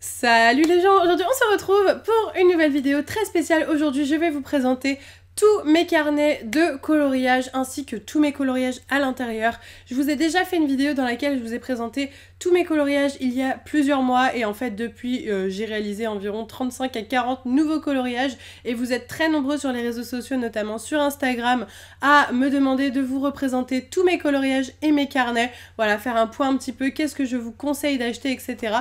Salut les gens, aujourd'hui on se retrouve pour une nouvelle vidéo très spéciale. Aujourd'hui je vais vous présenter tous mes carnets de coloriage ainsi que tous mes coloriages à l'intérieur. Je vous ai déjà fait une vidéo dans laquelle je vous ai présenté tous mes coloriages il y a plusieurs mois et en fait depuis j'ai réalisé environ 35 à 40 nouveaux coloriages et vous êtes très nombreux sur les réseaux sociaux, notamment sur Instagram, à me demander de vous représenter tous mes coloriages et mes carnets. Voilà, faire un point un petit peu, qu'est-ce que je vous conseille d'acheter, etc.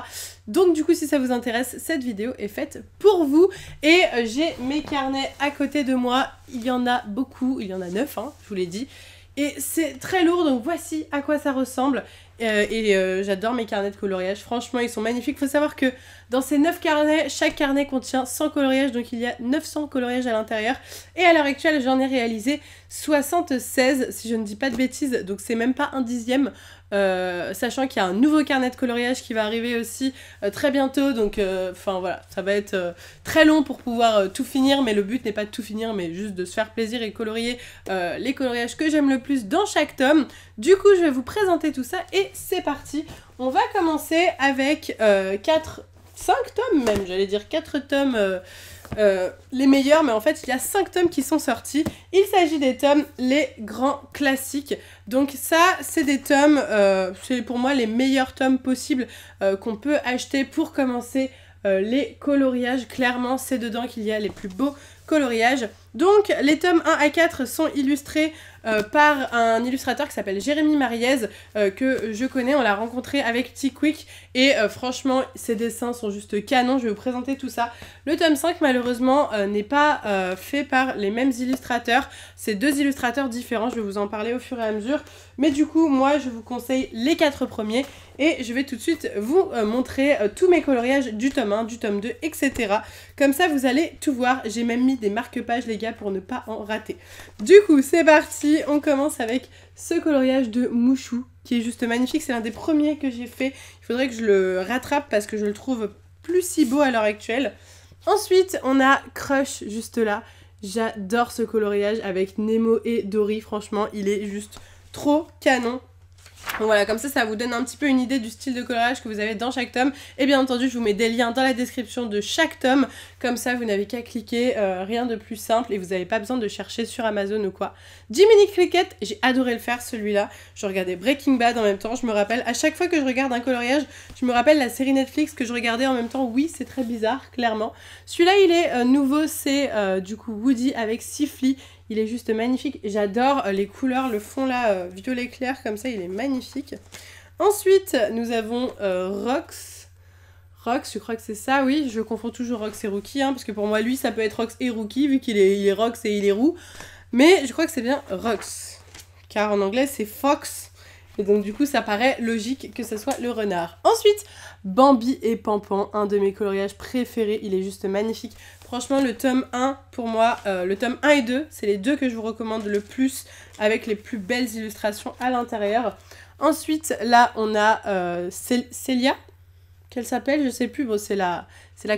Donc du coup si ça vous intéresse, cette vidéo est faite pour vous. Et j'ai mes carnets à côté de moi, il y en a beaucoup, il y en a 9 hein, je vous l'ai dit. Et c'est très lourd, donc voici à quoi ça ressemble. J'adore mes carnets de coloriage, franchement ils sont magnifiques. Faut savoir que dans ces 9 carnets, chaque carnet contient 100 coloriages, donc il y a 900 coloriages à l'intérieur. Et à l'heure actuelle, j'en ai réalisé 76, si je ne dis pas de bêtises, donc c'est même pas un dixième. Sachant qu'il y a un nouveau carnet de coloriage qui va arriver aussi très bientôt, donc enfin voilà, ça va être très long pour pouvoir tout finir, mais le but n'est pas de tout finir, mais juste de se faire plaisir et colorier les coloriages que j'aime le plus dans chaque tome. Du coup, je vais vous présenter tout ça et c'est parti. On va commencer avec 5 tomes même, j'allais dire 4 tomes les meilleurs, mais en fait il y a 5 tomes qui sont sortis. Il s'agit des tomes les grands classiques. Donc ça c'est des tomes, c'est pour moi les meilleurs tomes possibles qu'on peut acheter pour commencer les coloriages. Clairement c'est dedans qu'il y a les plus beaux coloriages. Donc les tomes 1 à 4 sont illustrés par un illustrateur qui s'appelle Jérémy Mariez, que je connais, on l'a rencontré avec Tiquick et franchement ses dessins sont juste canons. Je vais vous présenter tout ça. Le tome 5 malheureusement n'est pas fait par les mêmes illustrateurs, c'est 2 illustrateurs différents, je vais vous en parler au fur et à mesure, mais du coup moi je vous conseille les 4 premiers et je vais tout de suite vous montrer tous mes coloriages du tome 1, du tome 2, etc. Comme ça vous allez tout voir, j'ai même mis des marque-pages les gars pour ne pas en rater. Du coup c'est parti, on commence avec ce coloriage de Mouchou qui est juste magnifique, c'est l'un des premiers que j'ai fait. Il faudrait que je le rattrape parce que je le trouve plus si beau à l'heure actuelle. Ensuite on a Crush juste là, j'adore ce coloriage avec Nemo et Dory, franchement il est juste trop canon. Donc voilà, comme ça vous donne un petit peu une idée du style de coloriage que vous avez dans chaque tome. Et bien entendu, je vous mets des liens dans la description de chaque tome. Comme ça, vous n'avez qu'à cliquer, rien de plus simple. Et vous n'avez pas besoin de chercher sur Amazon ou quoi. Jiminy Cricket, j'ai adoré le faire celui-là. Je regardais Breaking Bad en même temps. Je me rappelle, à chaque fois que je regarde un coloriage, je me rappelle la série Netflix que je regardais en même temps. Oui, c'est très bizarre, clairement. Celui-là, il est nouveau, c'est du coup Woody avec Siffly. Il est juste magnifique, j'adore les couleurs, le fond là, violet clair comme ça, il est magnifique. Ensuite, nous avons Rox. Rox, je crois que c'est ça, oui, je confonds toujours Rox et Rookie, hein, parce que pour moi, lui, ça peut être Rox et Rookie, vu qu'il est Rox et il est roux. Mais je crois que c'est bien Rox, car en anglais, c'est Fox. Et donc du coup, ça paraît logique que ce soit le renard. Ensuite, Bambi et Pampan, un de mes coloriages préférés, il est juste magnifique. Franchement, le tome 1, pour moi, le tome 1 et 2, c'est les deux que je vous recommande le plus, avec les plus belles illustrations à l'intérieur. Ensuite, là, on a Célia, qu'elle s'appelle, je sais plus, bon, c'est la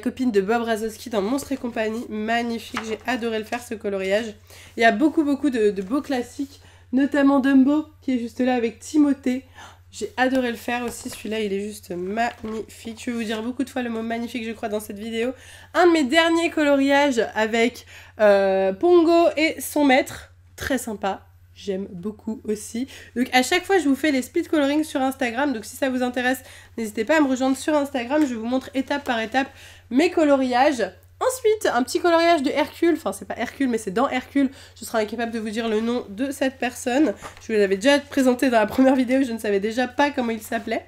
copine de Bob Razowski dans Monstres et compagnie, magnifique, j'ai adoré le faire, ce coloriage. Il y a beaucoup de beaux classiques, notamment Dumbo, qui est juste là avec Timothée. J'ai adoré le faire aussi, celui-là il est juste magnifique. Je vais vous dire beaucoup de fois le mot magnifique je crois dans cette vidéo. Un de mes derniers coloriages avec Pongo et son maître, très sympa, j'aime beaucoup aussi. Donc à chaque fois je vous fais les speed coloring sur Instagram, donc si ça vous intéresse, n'hésitez pas à me rejoindre sur Instagram, je vous montre étape par étape mes coloriages. Ensuite, un petit coloriage de Hercule, enfin c'est pas Hercule mais c'est dans Hercule, je serai incapable de vous dire le nom de cette personne. Je vous l'avais déjà présenté dans la première vidéo, je ne savais déjà pas comment il s'appelait.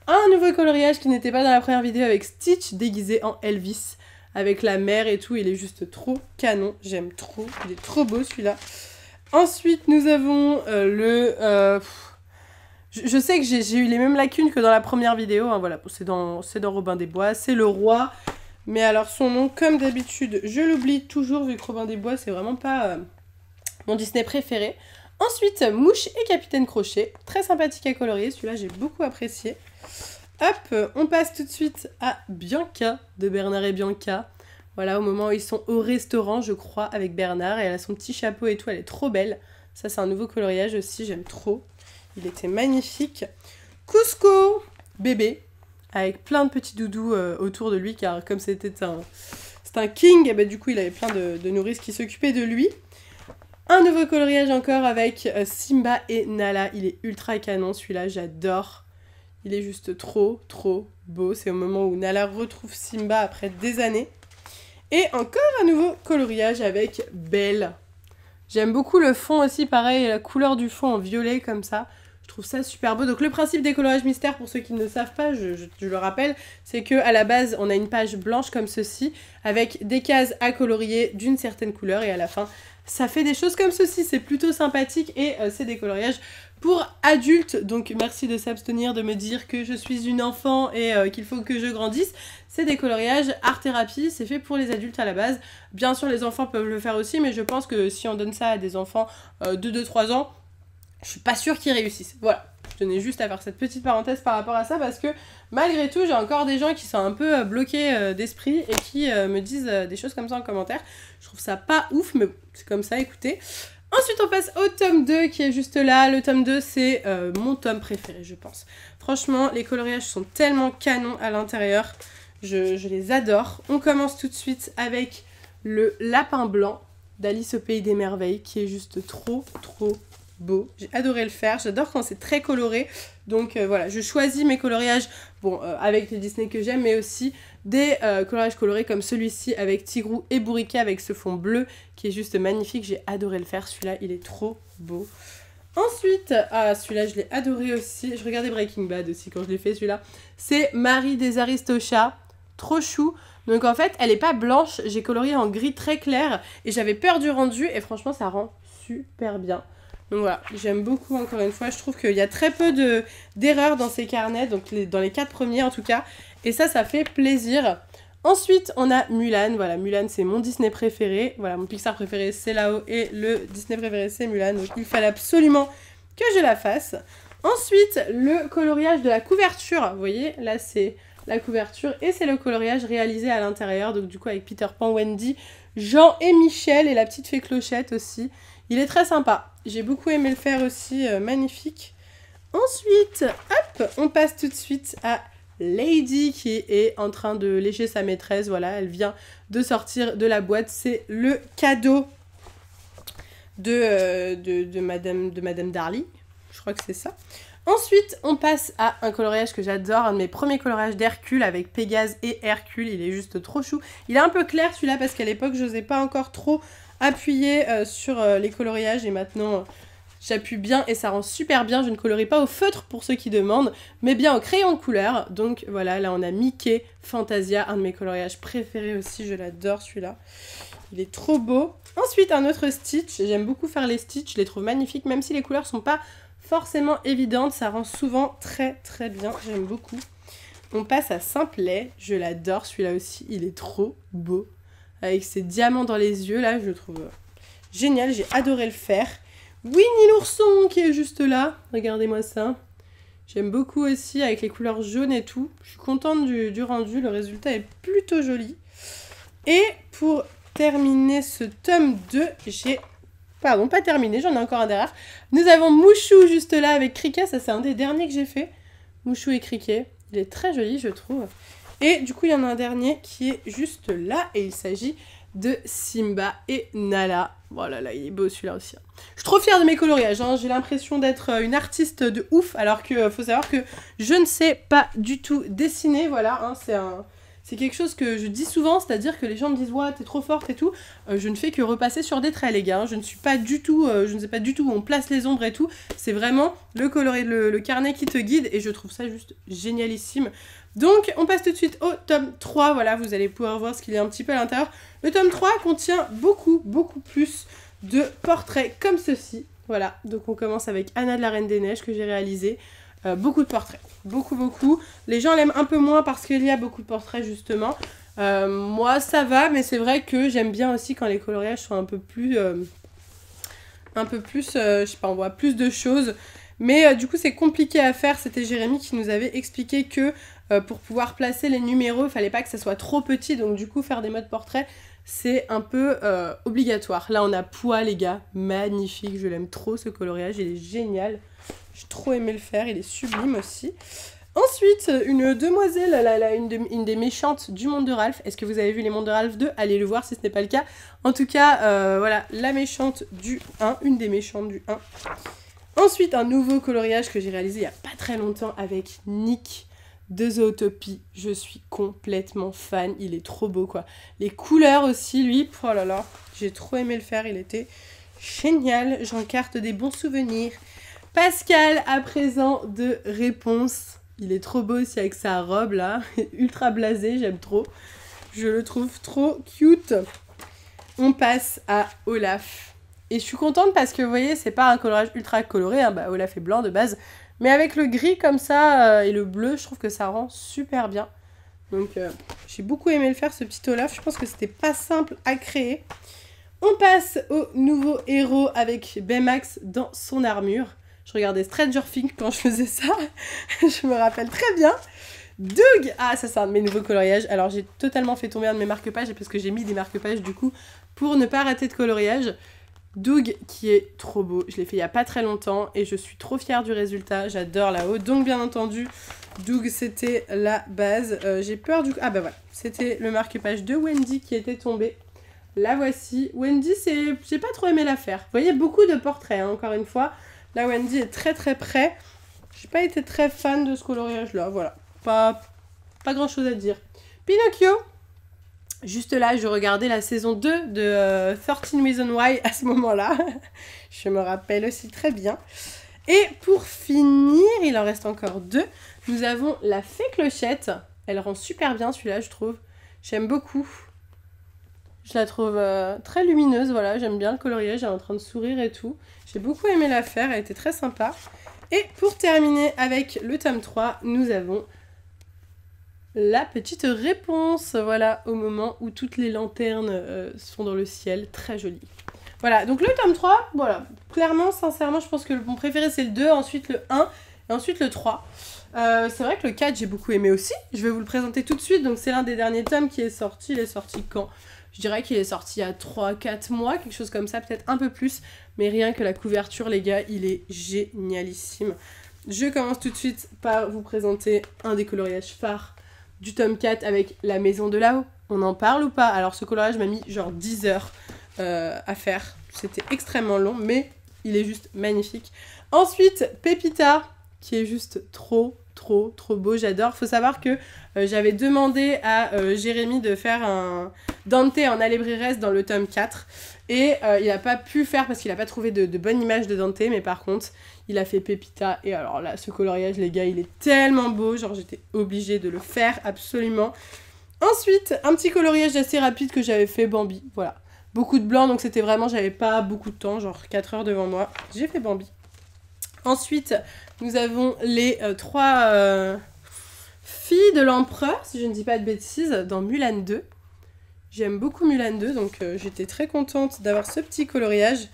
Un nouveau coloriage qui n'était pas dans la première vidéo avec Stitch déguisé en Elvis, avec la mer et tout, il est juste trop canon, j'aime trop, il est trop beau celui-là. Ensuite nous avons je sais que j'ai eu les mêmes lacunes que dans la première vidéo, hein, voilà, c'est dans Robin des Bois, c'est le roi. Mais alors son nom, comme d'habitude, je l'oublie toujours vu que Robin des Bois, c'est vraiment pas mon Disney préféré. Ensuite, Mouche et Capitaine Crochet, très sympathique à colorier, celui-là j'ai beaucoup apprécié. Hop, on passe tout de suite à Bianca, de Bernard et Bianca. Voilà, au moment où ils sont au restaurant, je crois, avec Bernard, et elle a son petit chapeau et tout, elle est trop belle. Ça c'est un nouveau coloriage aussi, j'aime trop. Il était magnifique. Cusco, bébé. avec plein de petits doudous autour de lui, car comme c'était un king, et bah, du coup il avait plein de nourrices qui s'occupaient de lui. Un nouveau coloriage encore avec Simba et Nala, il est ultra canon celui-là, j'adore. Il est juste trop beau, c'est au moment où Nala retrouve Simba après des années. Et encore un nouveau coloriage avec Belle. J'aime beaucoup le fond aussi, pareil, la couleur du fond en violet comme ça. Je trouve ça super beau. Donc le principe des coloriages mystères, pour ceux qui ne le savent pas, je le rappelle, c'est qu'à la base, on a une page blanche comme ceci, avec des cases à colorier d'une certaine couleur, et à la fin, ça fait des choses comme ceci. C'est plutôt sympathique, et c'est des coloriages pour adultes. Donc merci de s'abstenir de me dire que je suis une enfant et qu'il faut que je grandisse. C'est des coloriages art thérapie, c'est fait pour les adultes à la base. Bien sûr les enfants peuvent le faire aussi, mais je pense que si on donne ça à des enfants de 2-3 ans, je suis pas sûre qu'ils réussissent. Voilà, je tenais juste à faire cette petite parenthèse par rapport à ça, parce que malgré tout j'ai encore des gens qui sont un peu bloqués d'esprit et qui me disent des choses comme ça en commentaire. Je trouve ça pas ouf, mais c'est comme ça, écoutez. Ensuite, on passe au tome 2 qui est juste là. Le tome 2, c'est mon tome préféré, je pense. Franchement, les coloriages sont tellement canons à l'intérieur. Je les adore. On commence tout de suite avec le lapin blanc d'Alice au Pays des Merveilles qui est juste trop beau. J'ai adoré le faire. J'adore quand c'est très coloré. Donc voilà, je choisis mes coloriages avec les Disney que j'aime, mais aussi des coloriages colorés comme celui-ci avec Tigrou et Bourriquet avec ce fond bleu qui est juste magnifique. J'ai adoré le faire. Celui-là, il est trop beau. Ensuite, celui-là, je l'ai adoré aussi. Je regardais Breaking Bad aussi quand je l'ai fait, celui-là. C'est Marie des Aristochats. Trop chou. Donc en fait, elle est pas blanche. J'ai colorié en gris très clair et j'avais peur du rendu et franchement, ça rend super bien. Donc voilà, j'aime beaucoup encore une fois. Je trouve qu'il y a très peu d'erreurs dans ces carnets, donc dans les 4 premiers en tout cas. Et ça fait plaisir. Ensuite, on a Mulan. Voilà, Mulan, c'est mon Disney préféré. Voilà, mon Pixar préféré, c'est là-haut. Et le Disney préféré, c'est Mulan. Donc il fallait absolument que je la fasse. Ensuite, le coloriage de la couverture. Vous voyez, là, c'est la couverture. Et c'est le coloriage réalisé à l'intérieur. Donc du coup, avec Peter Pan, Wendy, Jean et Michel. Et la petite fée Clochette aussi. Il est très sympa. J'ai beaucoup aimé le faire aussi. Magnifique. Ensuite, hop, on passe tout de suite à Lady qui est en train de lécher sa maîtresse. Voilà, elle vient de sortir de la boîte. C'est le cadeau de Madame Darly. Je crois que c'est ça. Ensuite, on passe à un coloriage que j'adore. Un de mes premiers coloriages d'Hercule avec Pégase et Hercule. Il est juste trop chou. Il est un peu clair celui-là parce qu'à l'époque, je n'osais pas encore trop appuyer sur les coloriages. Et maintenant, j'appuie bien et ça rend super bien. Je ne colorie pas au feutre pour ceux qui demandent, mais bien au crayon de couleur. Donc voilà, là on a Mickey Fantasia, un de mes coloriages préférés aussi. Je l'adore celui-là. Il est trop beau. Ensuite, un autre Stitch. J'aime beaucoup faire les Stitch. Je les trouve magnifiques, même si les couleurs sont pas forcément évidentes. Ça rend souvent très bien. J'aime beaucoup. On passe à Simplet. Je l'adore celui-là aussi. Il est trop beau. Avec ses diamants dans les yeux, là, je le trouve génial. J'ai adoré le faire. Winnie l'ourson qui est juste là. Regardez-moi ça. J'aime beaucoup aussi avec les couleurs jaunes et tout. Je suis contente du rendu. Le résultat est plutôt joli. Et pour terminer ce tome 2, Pardon, pas terminé, j'en ai encore un derrière. Nous avons Mouchou juste là avec Cricket. Ça, c'est un des derniers que j'ai fait. Mouchou et Cricket. Il est très joli, je trouve. Et du coup, il y en a un dernier qui est juste là. Et il s'agit de Simba et Nala. Voilà, là, il est beau celui-là aussi. Je suis trop fière de mes coloriages. J'ai l'impression d'être une artiste de ouf. Alors que faut savoir que je ne sais pas du tout dessiner. Voilà, c'est quelque chose que je dis souvent, c'est-à-dire que les gens me disent « Ouais, t'es trop forte et tout ». Je ne fais que repasser sur des traits, les gars. Je ne sais pas du tout où on place les ombres et tout. C'est vraiment le carnet qui te guide et je trouve ça juste génialissime. Donc, on passe tout de suite au tome 3. Voilà, vous allez pouvoir voir ce qu'il y a un petit peu à l'intérieur. Le tome 3 contient beaucoup plus de portraits comme ceci. Voilà, donc on commence avec Anna de la Reine des Neiges que j'ai réalisé. Beaucoup de portraits, beaucoup. Les gens l'aiment un peu moins parce qu'il y a beaucoup de portraits justement. Moi ça va, mais c'est vrai que j'aime bien aussi quand les coloriages sont un peu plus, je sais pas, on voit plus de choses. Mais du coup c'est compliqué à faire. C'était Jérémy qui nous avait expliqué que pour pouvoir placer les numéros, il fallait pas que ça soit trop petit. Donc du coup faire des modes portraits, c'est un peu obligatoire. Là on a Pois les gars, magnifique, je l'aime trop ce coloriage, il est génial. J'ai trop aimé le faire, il est sublime aussi. Ensuite, une demoiselle, une des méchantes du monde de Ralph. Est-ce que vous avez vu les mondes de Ralph 2? Allez le voir si ce n'est pas le cas. En tout cas, voilà, la méchante du 1, une des méchantes du 1. Ensuite, un nouveau coloriage que j'ai réalisé il n'y a pas très longtemps avec Nick de Zootopie. Je suis complètement fan, il est trop beau quoi. Les couleurs aussi, lui, oh là là, j'ai trop aimé le faire, il était génial. J'en carte des bons souvenirs. Pascal, à présent, de Réponse. Il est trop beau aussi avec sa robe là, ultra blasé, j'aime trop. Je le trouve trop cute. On passe à Olaf. Et je suis contente parce que vous voyez, c'est pas un colorage ultra coloré, hein. Bah, Olaf est blanc de base. Mais avec le gris comme ça et le bleu, je trouve que ça rend super bien. Donc j'ai beaucoup aimé le faire ce petit Olaf, je pense que c'était pas simple à créer. On passe au nouveau héros avec Baymax dans son armure. Je regardais Stranger Things quand je faisais ça, je me rappelle très bien. Doug, ah ça c'est un de mes nouveaux coloriages. Alors j'ai totalement fait tomber un de mes marque-pages parce que j'ai mis des marque-pages du coup pour ne pas rater de coloriage. Doug qui est trop beau, je l'ai fait il y a pas très longtemps et je suis trop fière du résultat, j'adore là-haut. Donc bien entendu, Doug c'était la base. J'ai peur du coup, ah bah voilà, c'était le marque-page de Wendy qui était tombé. La voici. Wendy, j'ai pas trop aimé l'affaire. Vous voyez, beaucoup de portraits, hein, encore une fois. Là, Wendy est très très près. J'ai pas été très fan de ce coloriage-là, voilà. Pas grand chose à dire. Pinocchio. Juste là, je regardais la saison 2 de 13 Reasons Why à ce moment-là. Je me rappelle aussi très bien. Et pour finir, il en reste encore 2. Nous avons la Fée Clochette. Elle rend super bien celui-là, je trouve. J'aime beaucoup. Je la trouve très lumineuse, voilà, j'aime bien le coloriage, elle est en train de sourire et tout. J'ai beaucoup aimé la faire, elle était très sympa. Et pour terminer avec le tome 3, nous avons la petite réponse, voilà, au moment où toutes les lanternes sont dans le ciel, très joli. Voilà, donc le tome 3, voilà, clairement, sincèrement, je pense que mon préféré c'est le 2, ensuite le 1 et ensuite le 3. C'est vrai que le 4 j'ai beaucoup aimé aussi, je vais vous le présenter tout de suite, donc c'est l'un des derniers tomes qui est sorti, il est sorti quand ? Je dirais qu'il est sorti il y a 3-4 mois, quelque chose comme ça, peut-être un peu plus. Mais rien que la couverture, les gars, il est génialissime. Je commence tout de suite par vous présenter un des coloriages phares du tome 4 avec la maison de là-haut. On en parle ou pas? Alors ce coloriage m'a mis genre 10 heures à faire. C'était extrêmement long, mais il est juste magnifique. Ensuite, Pépita, qui est juste trop beau, j'adore. Faut savoir que j'avais demandé à Jérémy de faire un Dante en Alebrires dans le tome 4 et il n'a pas pu faire parce qu'il n'a pas trouvé de bonne image de Dante, mais par contre il a fait Pépita et alors là ce coloriage les gars il est tellement beau, genre j'étais obligée de le faire absolument. Ensuite un petit coloriage assez rapide que j'avais fait Bambi, voilà. Beaucoup de blanc donc c'était vraiment, j'avais pas beaucoup de temps, genre 4 heures devant moi, j'ai fait Bambi. Ensuite, nous avons les 3 filles de l'empereur, si je ne dis pas de bêtises, dans Mulan 2. J'aime beaucoup Mulan 2, donc j'étais très contente d'avoir ce petit coloriage.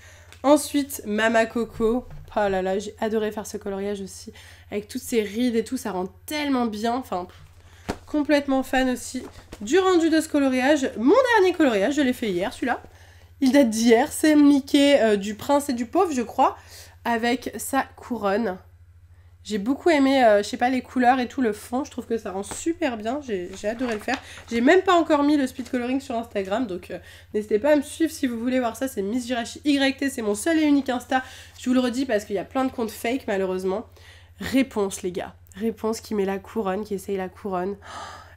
Ensuite, Mama Coco. Oh là là, j'ai adoré faire ce coloriage aussi. Avec toutes ces rides et tout, ça rend tellement bien. Enfin, complètement fan aussi du rendu de ce coloriage. Mon dernier coloriage, je l'ai fait hier, celui-là. Il date d'hier, c'est Mickey du prince et du pauvre, je crois. Avec sa couronne. J'ai beaucoup aimé, je sais pas, les couleurs et tout, le fond. Je trouve que ça rend super bien. J'ai adoré le faire. J'ai même pas encore mis le speed coloring sur Instagram. Donc, n'hésitez pas à me suivre si vous voulez voir ça. C'est Miss Jirachi YT. C'est mon seul et unique Insta. Je vous le redis parce qu'il y a plein de comptes fake, malheureusement. Réponse, les gars. Réponse qui met la couronne, qui essaye la couronne.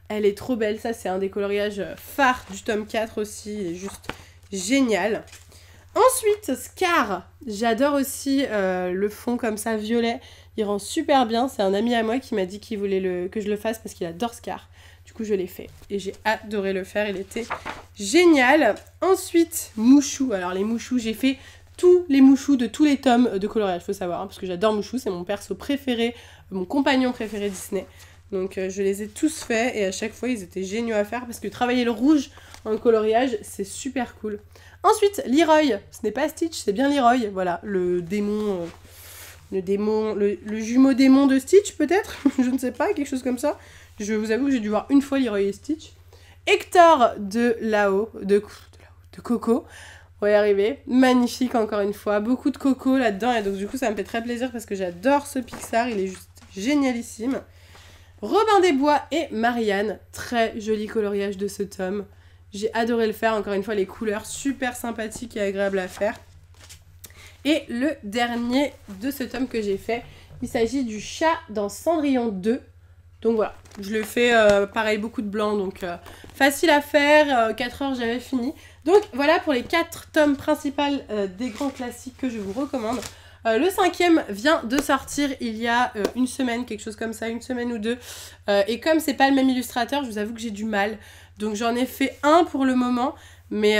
Elle est trop belle. Ça, c'est un des coloriages phares du tome 4 aussi. Il est juste génial. Ensuite, Scar, j'adore aussi le fond comme ça, violet, il rend super bien, c'est un ami à moi qui m'a dit qu'il voulait que je le fasse parce qu'il adore Scar, du coup je l'ai fait et j'ai adoré le faire, il était génial. Ensuite, Mouchou, alors les Mouchous, j'ai fait tous les Mouchous de tous les tomes de coloriage, faut savoir, hein, parce que j'adore Mouchou, c'est mon perso préféré, mon compagnon préféré Disney. Donc je les ai tous faits et à chaque fois ils étaient géniaux à faire parce que travailler le rouge en coloriage c'est super cool. Ensuite, Leroy, ce n'est pas Stitch, c'est bien Leroy, voilà, le démon, le jumeau démon de Stitch peut-être, je ne sais pas, quelque chose comme ça. Je vous avoue que j'ai dû voir une fois Leroy et Stitch. Hector de là-haut, de Coco, on va y arriver, magnifique encore une fois, beaucoup de Coco là-dedans et donc du coup ça me fait très plaisir parce que j'adore ce Pixar, il est juste génialissime. Robin des Bois et Marianne. Très joli coloriage de ce tome. J'ai adoré le faire, encore une fois les couleurs super sympathiques et agréables à faire. Et le dernier de ce tome que j'ai fait, il s'agit du chat dans Cendrillon 2. Donc voilà, je le fais pareil, beaucoup de blanc, donc facile à faire, 4 heures j'avais fini. Donc voilà pour les 4 tomes principaux des grands classiques que je vous recommande. Le 5e vient de sortir il y a une semaine, quelque chose comme ça, une semaine ou deux. Et comme c'est pas le même illustrateur, je vous avoue que j'ai du mal. Donc j'en ai fait un pour le moment, mais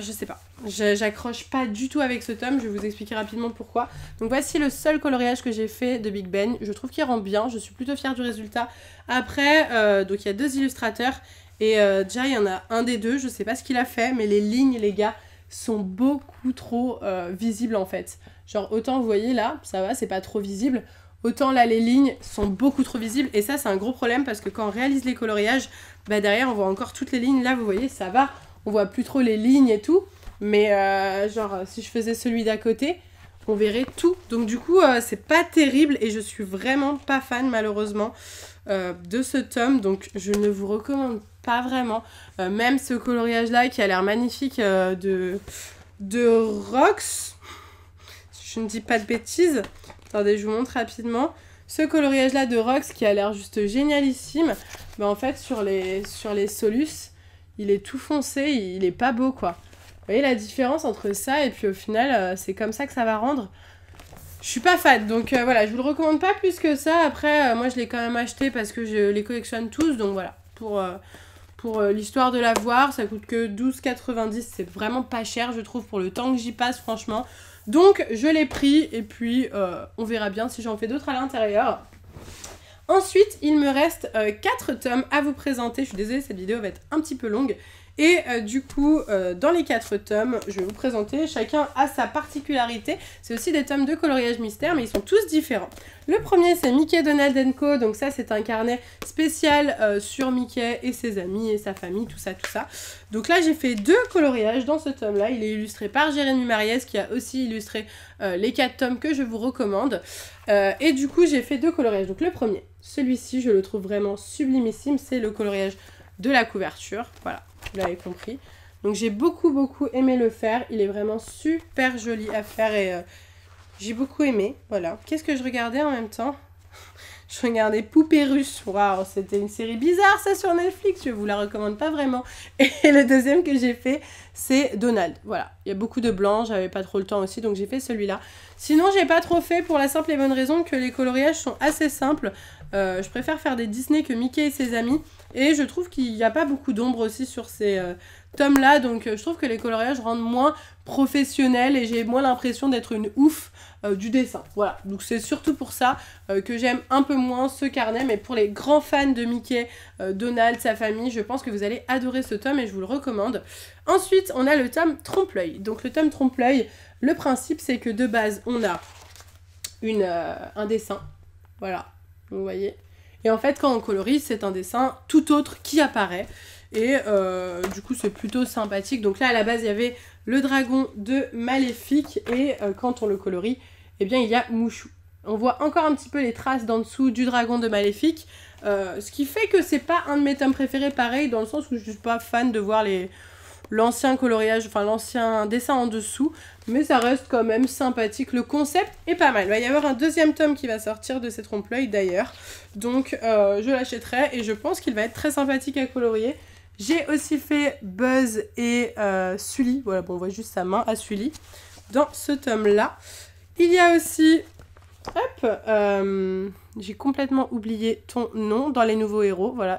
je sais pas. J'accroche pas du tout avec ce tome, je vais vous expliquer rapidement pourquoi. Donc voici le seul coloriage que j'ai fait de Big Ben. Je trouve qu'il rend bien, je suis plutôt fière du résultat. Après, donc il y a 2 illustrateurs. Et déjà il y en a un des deux, je sais pas ce qu'il a fait, mais les lignes les gars sont beaucoup trop visibles en fait. Genre autant vous voyez là, ça va, c'est pas trop visible. Autant là les lignes sont beaucoup trop visibles. Et ça c'est un gros problème parce que quand on réalise les coloriages, bah derrière on voit encore toutes les lignes. Là vous voyez ça va, on voit plus trop les lignes et tout. Mais genre si je faisais celui d'à côté, on verrait tout. Donc du coup c'est pas terrible et je suis vraiment pas fan malheureusement de ce tome. Donc je ne vous recommande pas vraiment. Même ce coloriage là qui a l'air magnifique de Rox. Si je ne dis pas de bêtises. Attendez je vous montre rapidement. Ce coloriage là de Rox qui a l'air juste génialissime. Mais en fait sur les Solus il est tout foncé, il est pas beau quoi. Vous voyez la différence entre ça et puis au final, c'est comme ça que ça va rendre. Je suis pas fan, donc voilà, je vous le recommande pas plus que ça. Après, moi je l'ai quand même acheté parce que je les collectionne tous, donc voilà. Pour l'histoire de l'avoir, ça coûte que 12,90, c'est vraiment pas cher je trouve pour le temps que j'y passe franchement. Donc je l'ai pris et puis on verra bien si j'en fais d'autres à l'intérieur. Ensuite, il me reste 4 tomes à vous présenter. Je suis désolée, cette vidéo va être un petit peu longue. Et du coup, dans les 4 tomes, je vais vous présenter, chacun a sa particularité. C'est aussi des tomes de coloriage mystère, mais ils sont tous différents. Le premier, c'est Mickey, Donald & Co. Donc ça, c'est un carnet spécial sur Mickey et ses amis et sa famille, tout ça, tout ça. Donc là, j'ai fait 2 coloriages dans ce tome-là. Il est illustré par Jérémy Mariès, qui a aussi illustré les 4 tomes que je vous recommande. Et du coup, j'ai fait 2 coloriages. Donc le premier, celui-ci, je le trouve vraiment sublimissime. C'est le coloriage de la couverture. Voilà. Vous l'avez compris. Donc j'ai beaucoup aimé le faire. Il est vraiment super joli à faire et j'ai beaucoup aimé. Voilà. Qu'est-ce que je regardais en même temps? Je regardais Poupée Russe. Waouh, c'était une série bizarre ça sur Netflix. Je vous la recommande pas vraiment. Et le deuxième que j'ai fait, c'est Donald. Voilà. Il y a beaucoup de blanc. J'avais pas trop le temps aussi, donc j'ai fait celui-là. Sinon, j'ai pas trop fait pour la simple et bonne raison que les coloriages sont assez simples. Je préfère faire des Disney que Mickey et ses amis. Et je trouve qu'il n'y a pas beaucoup d'ombre aussi sur ces tomes-là. Donc je trouve que les coloriages rendent moins professionnels et j'ai moins l'impression d'être une ouf du dessin. Voilà, donc c'est surtout pour ça que j'aime un peu moins ce carnet. Mais pour les grands fans de Mickey, Donald, sa famille, je pense que vous allez adorer ce tome et je vous le recommande. Ensuite, on a le tome Trompe-l'œil. Donc le tome Trompe-l'œil, le principe c'est que de base, on a un dessin. Voilà, vous voyez. Et en fait, quand on colorie, c'est un dessin tout autre qui apparaît. Et du coup, c'est plutôt sympathique. Donc là, à la base, il y avait le dragon de Maléfique. Et quand on le colorie, eh bien, il y a Mouchou. On voit encore un petit peu les traces d'en dessous du dragon de Maléfique. Ce qui fait que c'est pas un de mes tomes préférés, pareil, dans le sens où je suis pas fan de voir l'ancien coloriage, enfin l'ancien dessin en dessous, mais ça reste quand même sympathique. Le concept est pas mal. Il va y avoir un deuxième tome qui va sortir de ces trompe-l'œil d'ailleurs, donc je l'achèterai et je pense qu'il va être très sympathique à colorier. J'ai aussi fait Buzz et Sully, voilà, bon, on voit juste sa main à Sully dans ce tome-là. Il y a aussi, hop, j'ai complètement oublié ton nom dans les nouveaux héros, voilà,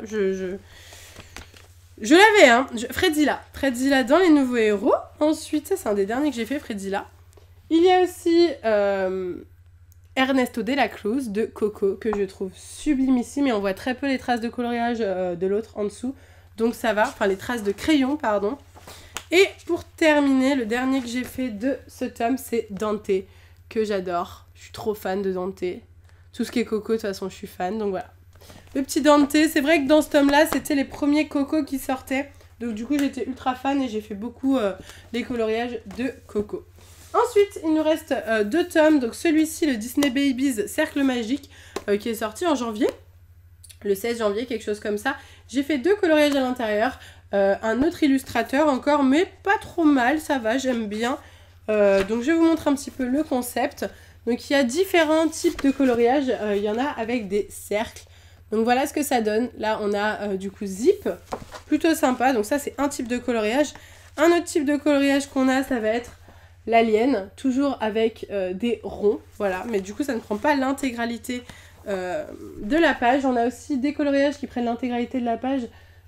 je l'avais, hein, Fredzilla dans les nouveaux héros. Ensuite, ça c'est un des derniers que j'ai fait, Fredzilla. Il y a aussi Ernesto de la Cruz de Coco, que je trouve sublimissime. Et on voit très peu les traces de coloriage de l'autre en dessous. Donc ça va, enfin les traces de crayon, pardon. Et pour terminer, le dernier que j'ai fait de ce tome, c'est Dante, que j'adore. Je suis trop fan de Dante. Tout ce qui est Coco, de toute façon, je suis fan, donc voilà. Le petit Dante, c'est vrai que dans ce tome-là, c'était les premiers Coco qui sortaient. Donc du coup, j'étais ultra fan et j'ai fait beaucoup les coloriages de Coco. Ensuite, il nous reste 2 tomes. Donc celui-ci, le Disney Babies Cercle Magique, qui est sorti en janvier. le 16 janvier, quelque chose comme ça. J'ai fait 2 coloriages à l'intérieur, un autre illustrateur encore, mais pas trop mal, ça va, j'aime bien. Donc je vais vous montrer un petit peu le concept. Donc il y a différents types de coloriage, il y en a avec des cercles. Donc voilà ce que ça donne. Là on a du coup zip, plutôt sympa. Donc ça c'est un type de coloriage. Un autre type de coloriage qu'on a, ça va être l'alien, toujours avec des ronds. Voilà, mais du coup ça ne prend pas l'intégralité de la page. On a aussi des coloriages qui prennent l'intégralité de la page,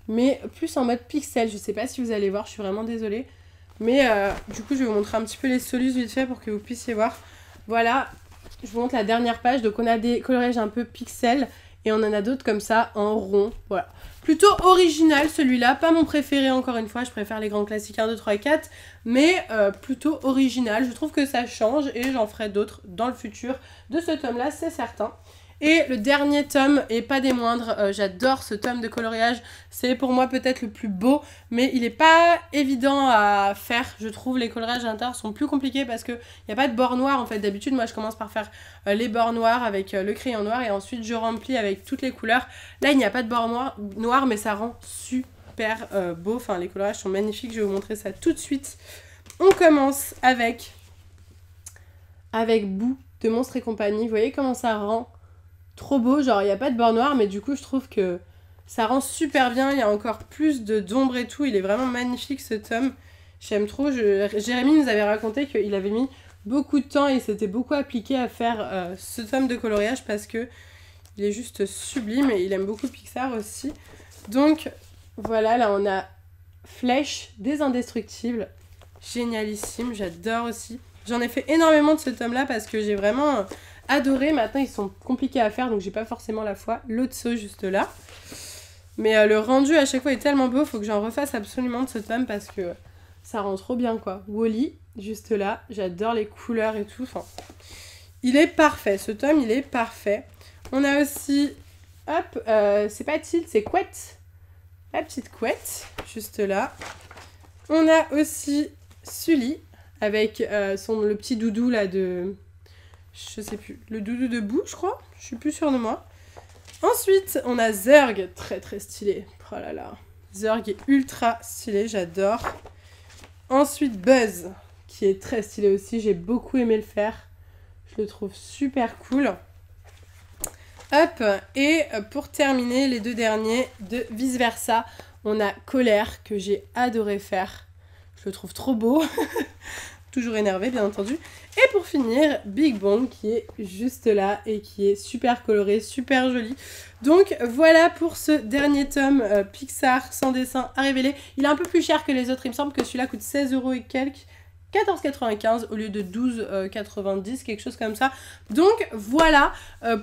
mais plus en mode pixel. Je sais pas si vous allez voir, je suis vraiment désolée. Mais du coup je vais vous montrer un petit peu les solutions vite fait pour que vous puissiez voir. Voilà, je vous montre la dernière page. Donc on a des coloriages un peu pixels et on en a d'autres comme ça en rond. Voilà, plutôt original celui-là, pas mon préféré encore une fois. Je préfère les grands classiques 1, 2, 3 et 4, mais plutôt original. Je trouve que ça change et j'en ferai d'autres dans le futur de ce tome-là, c'est certain. Et le dernier tome, et pas des moindres, j'adore ce tome de coloriage, c'est pour moi peut-être le plus beau, mais il n'est pas évident à faire, je trouve. Les coloriages à l'intérieur sont plus compliqués parce qu'il n'y a pas de bord noir en fait. D'habitude moi je commence par faire les bords noirs avec le crayon noir et ensuite je remplis avec toutes les couleurs. Là il n'y a pas de bord noir mais ça rend super beau, enfin les coloriages sont magnifiques, je vais vous montrer ça tout de suite. On commence avec Boo de Monstres et compagnie, vous voyez comment ça rend trop beau, genre il n'y a pas de bord noir mais du coup je trouve que ça rend super bien, il y a encore plus d'ombre et tout, il est vraiment magnifique ce tome, j'aime trop. Jérémy nous avait raconté qu'il avait mis beaucoup de temps et il s'était beaucoup appliqué à faire ce tome de coloriage parce que il est juste sublime et il aime beaucoup Pixar aussi. Donc voilà, là on a Flèche des Indestructibles, génialissime, j'adore aussi. J'en ai fait énormément de ce tome là parce que j'ai vraiment adoré. Maintenant ils sont compliqués à faire donc j'ai pas forcément la foi. L'Otso juste là. Mais le rendu à chaque fois est tellement beau, faut que j'en refasse absolument de ce tome parce que ça rend trop bien quoi. Wall-E juste là, j'adore les couleurs et tout. Enfin, il est parfait, ce tome il est parfait. On a aussi, hop, c'est pas Tilt, c'est Couette. La petite Couette, juste là. On a aussi Sully avec le petit doudou là de... Je sais plus, le doudou de Boo, je crois. Je suis plus sûre de moi. Ensuite, on a Zurg, très très stylé. Oh là là, Zurg est ultra stylé, j'adore. Ensuite, Buzz, qui est très stylé aussi. J'ai beaucoup aimé le faire. Je le trouve super cool. Hop, et pour terminer, les deux derniers de Vice Versa, on a Colère, que j'ai adoré faire. Je le trouve trop beau. Toujours énervé bien entendu. Et pour finir, Big Bang qui est juste là et qui est super coloré, super joli. Donc voilà pour ce dernier tome Pixar sans dessin à révéler. Il est un peu plus cher que les autres, il me semble que celui-là coûte 16 € et quelques. 14,95 au lieu de 12,90, quelque chose comme ça. Donc voilà,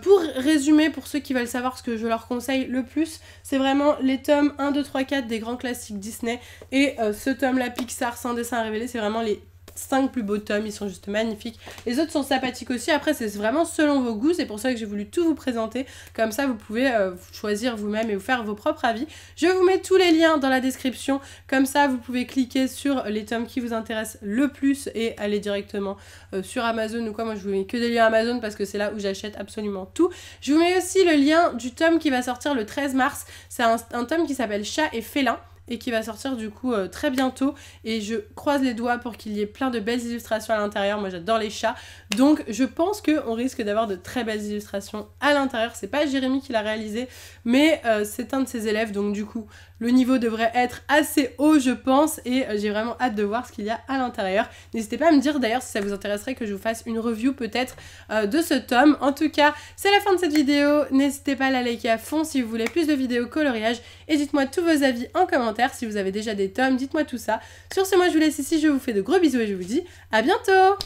pour résumer, pour ceux qui veulent savoir ce que je leur conseille le plus, c'est vraiment les tomes 1, 2, 3, 4 des grands classiques Disney et ce tome-là Pixar sans dessin à révéler, c'est vraiment les 5 plus beaux tomes, ils sont juste magnifiques. Les autres sont sympathiques aussi, après c'est vraiment selon vos goûts, c'est pour ça que j'ai voulu tout vous présenter, comme ça vous pouvez choisir vous-même et vous faire vos propres avis. Je vous mets tous les liens dans la description, comme ça vous pouvez cliquer sur les tomes qui vous intéressent le plus et aller directement sur Amazon ou quoi. Moi je vous mets que des liens Amazon parce que c'est là où j'achète absolument tout. Je vous mets aussi le lien du tome qui va sortir le 13 mars, c'est un tome qui s'appelle Chat et Félin, et qui va sortir du coup très bientôt et je croise les doigts pour qu'il y ait plein de belles illustrations à l'intérieur. Moi j'adore les chats, donc je pense qu'on risque d'avoir de très belles illustrations à l'intérieur. C'est pas Jérémy qui l'a réalisé mais c'est un de ses élèves, donc du coup le niveau devrait être assez haut je pense et j'ai vraiment hâte de voir ce qu'il y a à l'intérieur. N'hésitez pas à me dire d'ailleurs si ça vous intéresserait que je vous fasse une review peut-être de ce tome. En tout cas c'est la fin de cette vidéo, n'hésitez pas à la liker à fond si vous voulez plus de vidéos coloriage et dites-moi tous vos avis en commentaire. Si vous avez déjà des tomes, dites-moi tout ça. Sur ce, moi je vous laisse ici, je vous fais de gros bisous et je vous dis à bientôt!